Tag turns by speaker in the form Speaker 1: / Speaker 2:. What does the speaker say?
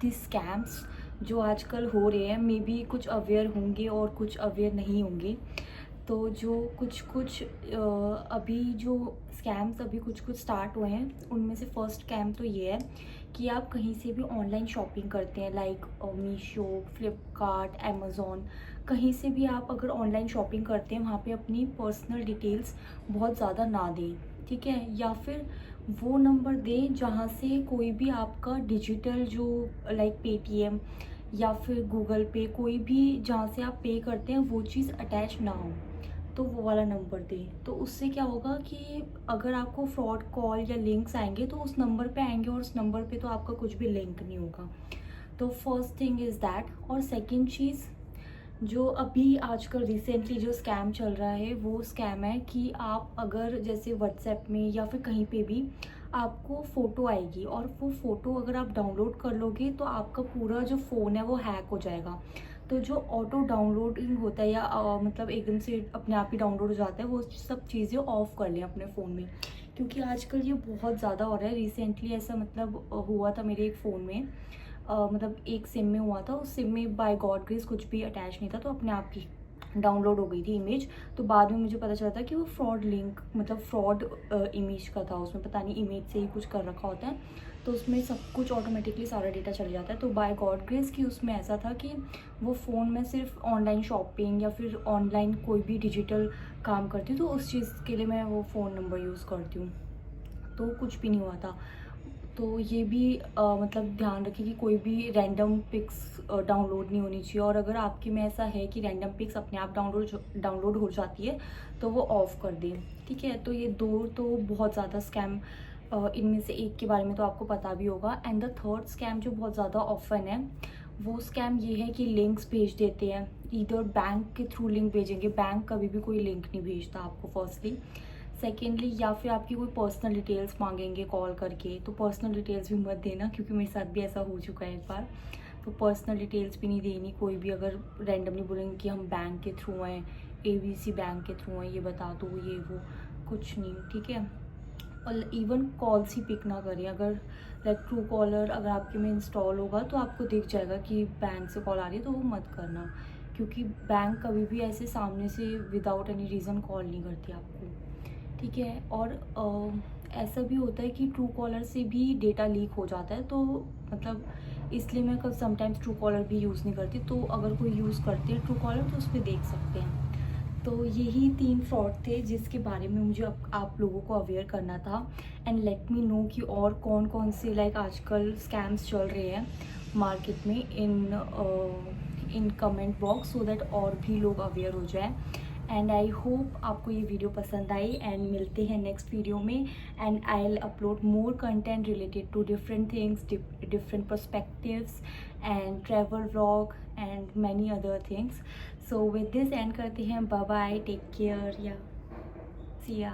Speaker 1: दी scams जो आजकल हो रहे हैं, मे बी कुछ अवेयर होंगे और कुछ अवेयर नहीं होंगे। तो जो कुछ अभी जो स्कैम्स अभी कुछ स्टार्ट हुए हैं, उनमें से फर्स्ट स्कैम तो ये है कि आप कहीं से भी ऑनलाइन शॉपिंग करते हैं, लाइक मीशो, फ्लिपकार्ट, अमेज़ॉन। कहीं से भी आप अगर ऑनलाइन शॉपिंग करते हैं, वहाँ पे अपनी पर्सनल डिटेल्स बहुत ज़्यादा ना दें, ठीक है। या फिर वो नंबर दें जहाँ से कोई भी आपका डिजिटल जो लाइक पेटीएम या फिर गूगल पे, कोई भी जहाँ से आप पे करते हैं वो चीज़ अटैच ना हो, तो वो वाला नंबर दें। तो उससे क्या होगा कि अगर आपको फ्रॉड कॉल या लिंक्स आएंगे तो उस नंबर पे आएंगे, और उस नंबर पे तो आपका कुछ भी लिंक नहीं होगा। तो फर्स्ट थिंग इज़ दैट। और सेकंड चीज़, जो अभी आजकल रिसेंटली जो स्कैम चल रहा है, वो स्कैम है कि आप अगर जैसे व्हाट्सएप में या फिर कहीं पे भी आपको फ़ोटो आएगी, और वो फ़ोटो अगर आप डाउनलोड कर लोगे तो आपका पूरा जो फ़ोन है वो हैक हो जाएगा। तो जो ऑटो डाउनलोडिंग होता है या मतलब एकदम से अपने आप ही डाउनलोड हो जाता है, वो सब चीज़ें ऑफ़ कर लें अपने फ़ोन में, क्योंकि आजकल ये बहुत ज़्यादा हो रहा है। रिसेंटली ऐसा मतलब हुआ था मेरे एक फ़ोन में, मतलब एक सिम में हुआ था। उस सिम में बाय गॉड ग्रेस कुछ भी अटैच नहीं था, तो अपने आप ही डाउनलोड हो गई थी इमेज। तो बाद में मुझे पता चला था कि वो फ्रॉड लिंक, मतलब फ्रॉड इमेज का था। उसमें पता नहीं इमेज से ही कुछ कर रखा होता है, तो उसमें सब कुछ ऑटोमेटिकली सारा डेटा चले जाता है। तो बाय गॉड ग्रेस कि उसमें ऐसा था कि वो फ़ोन में सिर्फ ऑनलाइन शॉपिंग या फिर ऑनलाइन कोई भी डिजिटल काम करती हूँ, तो उस चीज़ के लिए मैं वो फ़ोन नंबर यूज़ करती हूँ, तो कुछ भी नहीं हुआ था। तो ये भी मतलब ध्यान रखें कि कोई भी रैंडम पिक्स डाउनलोड नहीं होनी चाहिए। और अगर आपके में ऐसा है कि रैंडम पिक्स अपने आप डाउनलोड हो जाती है, तो वो ऑफ़ कर दें, ठीक है। तो ये दो तो बहुत ज़्यादा स्कैम, इनमें से एक के बारे में तो आपको पता भी होगा। एंड द थर्ड स्कैम जो बहुत ज़्यादा ऑफन है, वो स्कैम ये है कि लिंक्स भेज देते हैं। इधर बैंक के थ्रू लिंक भेजेंगे, बैंक कभी भी कोई लिंक नहीं भेजता आपको, फर्स्टली। सेकेंडली, या फिर आपकी कोई पर्सनल डिटेल्स मांगेंगे कॉल करके, तो पर्सनल डिटेल्स भी मत देना, क्योंकि मेरे साथ भी ऐसा हो चुका है एक बार। तो पर्सनल डिटेल्स भी नहीं देनी कोई भी। अगर रैंडमली बोलेंगे कि हम बैंक के थ्रू हैं, ABC बैंक के थ्रू हैं, ये बता दो, ये वो, कुछ नहीं, ठीक है। और इवन कॉल्स ही पिक ना करें। अगर लाइक ट्रू कॉलर अगर आपके में इंस्टॉल होगा तो आपको दिख जाएगा कि बैंक से कॉल आ रही है, तो वो मत करना, क्योंकि बैंक कभी भी ऐसे सामने से विदाउट एनी रीज़न कॉल नहीं करती आपको, ठीक है। और ऐसा भी होता है कि ट्रू कॉलर से भी डेटा लीक हो जाता है, तो मतलब इसलिए मैं कब समटाइम्स ट्रू कॉलर भी यूज़ नहीं करती। तो अगर कोई यूज़ करते हैं ट्रू कॉलर, तो उस पर देख सकते हैं। तो यही 3 फ्रॉड थे जिसके बारे में मुझे आप लोगों को अवेयर करना था। एंड लेट मी नो कि और कौन कौन से लाइक आजकल स्कैम्स चल रहे हैं मार्केट में, in comment box, so that और भी लोग अवेयर हो जाएं। एंड आई होप आपको ये वीडियो पसंद आई, एंड मिलते हैं नेक्स्ट वीडियो में। And I will upload more content related to different things, different perspectives and travel vlog and many other things. So with this end करते हैं, बाय बाय, टेक केयर, या सी या।